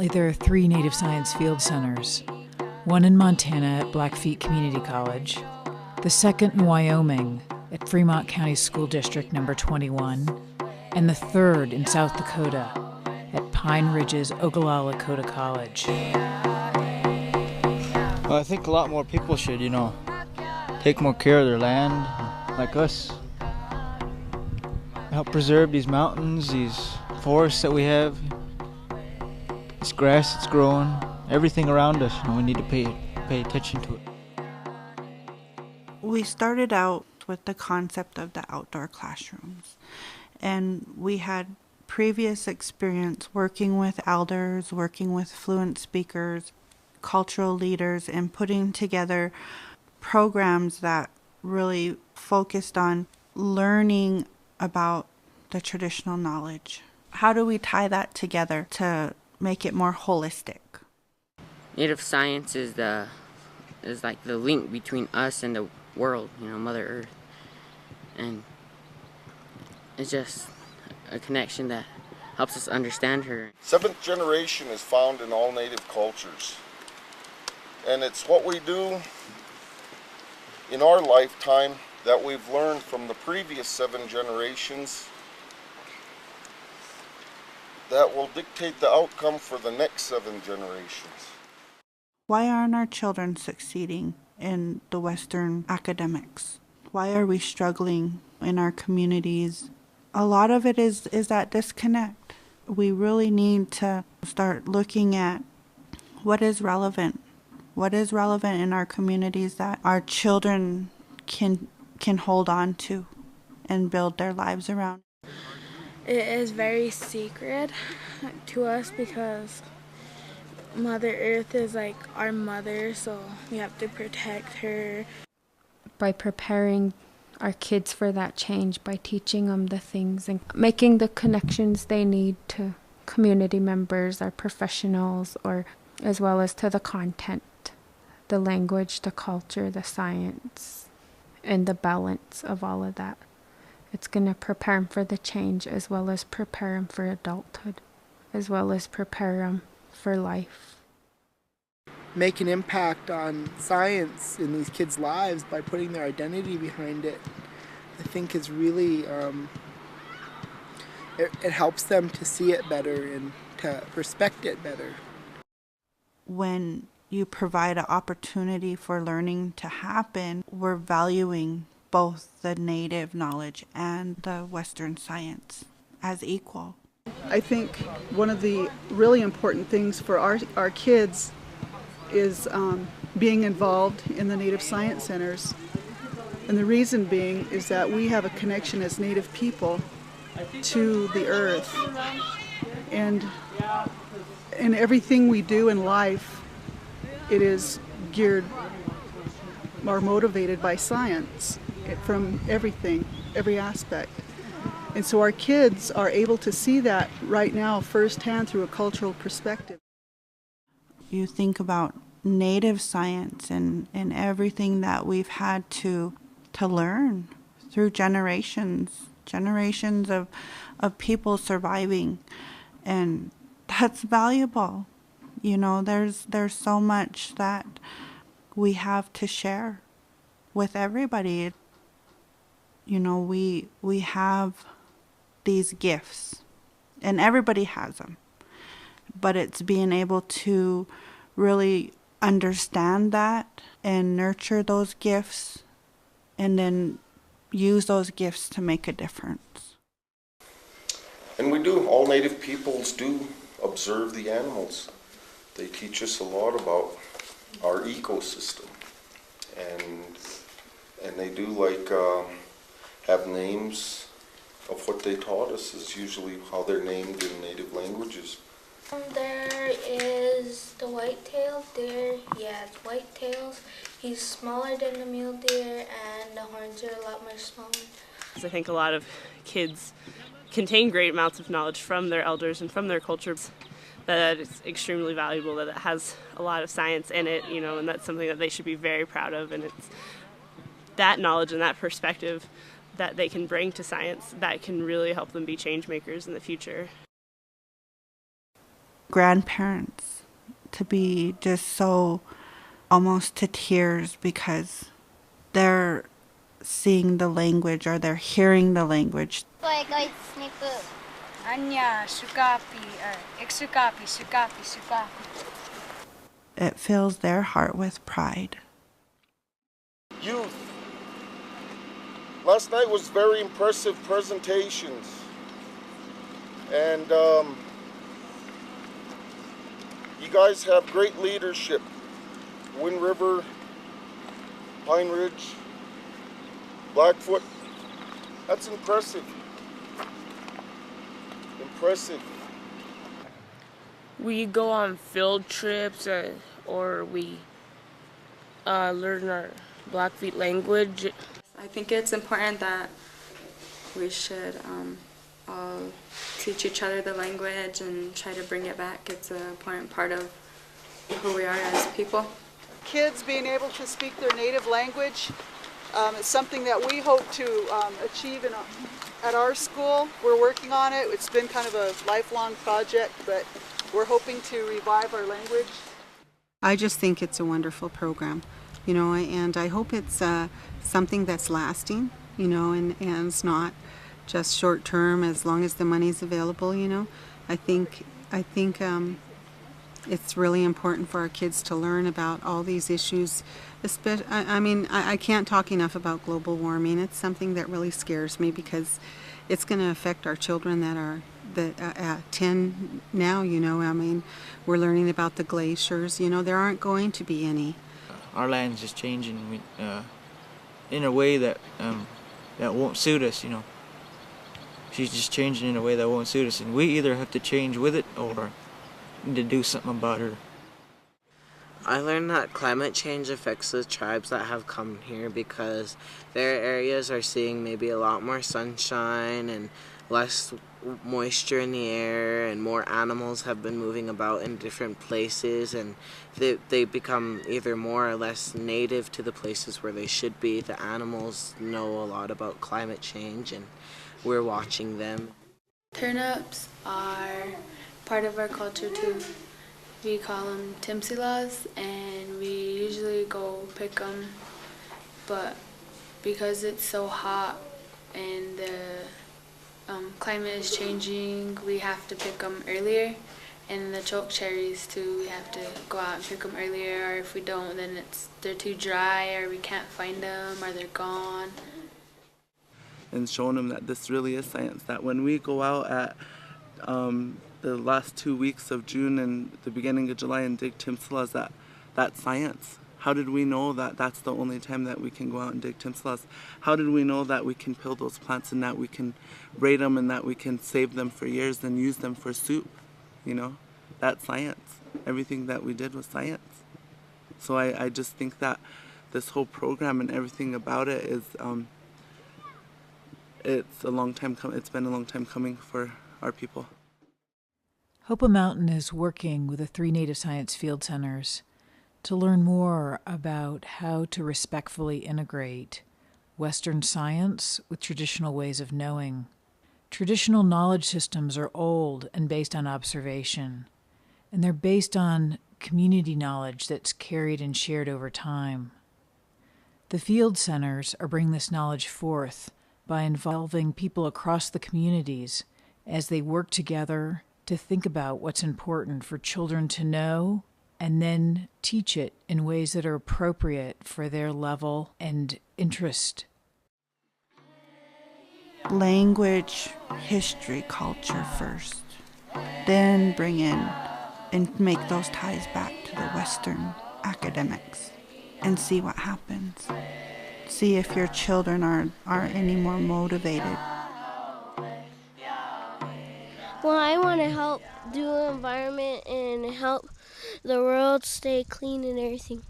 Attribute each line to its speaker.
Speaker 1: Currently, there are 3 Native Science Field Centers, one in Montana at Blackfeet Community College, the second in Wyoming at Fremont County School District number 21, and the third in South Dakota at Pine Ridge's Ogallala Lakota College.
Speaker 2: Well, I think a lot more people should, take more care of their land, like us. Help preserve these mountains, these forests that we have, this grass that's growing, everything around us. We need to pay attention to it.
Speaker 3: We started out with the concept of the outdoor classrooms, and we had previous experience working with elders, working with fluent speakers, cultural leaders, and putting together programs that really focused on learning about the traditional knowledge. How do we tie that together to make it more holistic?
Speaker 4: Native science is like the link between us and the world, Mother Earth. And it's just a connection that helps us understand her.
Speaker 5: 7th generation is found in all Native cultures. And it's what we do in our lifetime that we've learned from the previous 7 generations that will dictate the outcome for the next 7 generations.
Speaker 3: Why aren't our children succeeding in the Western academics? Why are we struggling in our communities? A lot of it is that disconnect. We really need to start looking at what is relevant. What is relevant in our communities that our children can hold on to and build their lives around.
Speaker 6: It is very sacred to us because Mother Earth is like our mother, so we have to protect her.
Speaker 7: By preparing our kids for that change, by teaching them the things and making the connections they need to community members, our professionals, or as well as to the content, the language, the culture, the science, and the balance of all of that. It's going to prepare them for the change as well as prepare them for adulthood, as well as prepare them for life.
Speaker 8: Make an impact on science in these kids' lives by putting their identity behind it, I think is really, it helps them to see it better and to respect it better.
Speaker 3: When you provide an opportunity for learning to happen, we're valuing both the Native knowledge and the Western science as equal.
Speaker 9: I think one of the really important things for our kids is being involved in the Native Science Centers. And the reason being is that we have a connection as Native people to the earth. And in everything we do in life, it is geared or motivated by science from everything, every aspect. And so our kids are able to see that right now firsthand through a cultural perspective.
Speaker 3: You think about Native science and everything that we've had to learn through generations of people surviving, and that's valuable. There's so much that we have to share with everybody. We have these gifts, and everybody has them, but it's being able to really understand that and nurture those gifts and then use those gifts to make a difference.
Speaker 5: And we do, all Native peoples do observe the animals. They teach us a lot about our ecosystem, and they do have names of what they taught us is usually how they're named in Native languages.
Speaker 6: There is the white-tailed deer. It's white-tails. He's smaller than the mule deer, and the horns are a lot more smaller.
Speaker 10: I think a lot of kids contain great amounts of knowledge from their elders and from their cultures. That it's extremely valuable, that it has a lot of science in it, and that's something that they should be very proud of. And it's that knowledge and that perspective that they can bring to science that can really help them be change makers in the future.
Speaker 3: grandparents to be just so almost to tears because they're seeing the language or they're hearing the language. It fills their heart with pride.
Speaker 5: Youth. Last night was very impressive presentations. And you guys have great leadership. Wind River, Pine Ridge, Blackfoot. That's impressive. Impressive.
Speaker 11: We go on field trips or we learn our Blackfeet language.
Speaker 12: I think it's important that we should all teach each other the language and try to bring it back. It's an important part of who we are as people.
Speaker 9: Kids being able to speak their native language is something that we hope to achieve at our school. We're working on it. It's been kind of a lifelong project, but we're hoping to revive our language.
Speaker 13: I just think it's a wonderful program, and I hope it's something that's lasting, and it's not just short term as long as the money's available, I think it's really important for our kids to learn about all these issues. I can't talk enough about global warming. It's something that really scares me because it's going to affect our children that are at 10 now, we're learning about the glaciers, there aren't going to be any.
Speaker 2: Our land's just changing in a way that won't suit us, She's just changing in a way that won't suit us, and we either have to change with it or need to do something about her.
Speaker 14: I learned that climate change affects the tribes that have come here because their areas are seeing maybe a lot more sunshine and less moisture in the air, and more animals have been moving about in different places, and they become either more or less native to the places where they should be. The animals know a lot about climate change and we're watching them.
Speaker 12: Turnips are part of our culture too. We call them timsilas, and we usually go pick them, but because it's so hot and the climate is changing, we have to pick them earlier. And the choke cherries too, we have to go out and pick them earlier, or if we don't, then they're too dry, or we can't find them, or they're gone.
Speaker 15: And showing them that this really is science, that when we go out at the last 2 weeks of June and the beginning of July and dig timsilas, that's science. How did we know that that's the only time that we can go out and dig timsilas? How did we know that we can peel those plants and that we can braid them and that we can save them for years and use them for soup? That's science. Everything that we did was science. So I just think that this whole program and everything about it is, it's been a long time coming for our people.
Speaker 1: Hopa Mountain is working with the 3 Native Science Field Centers to learn more about how to respectfully integrate Western science with traditional ways of knowing. Traditional knowledge systems are old and based on observation, and they're based on community knowledge that's carried and shared over time. The field centers are bringing this knowledge forth by involving people across the communities as they work together to think about what's important for children to know and then teach it in ways that are appropriate for their level and interest.
Speaker 3: Language, history, culture first, then bring in and make those ties back to the Western academics and see what happens. See if your children are any more motivated.
Speaker 16: Well, I want to help do the environment and help the world stay clean and everything.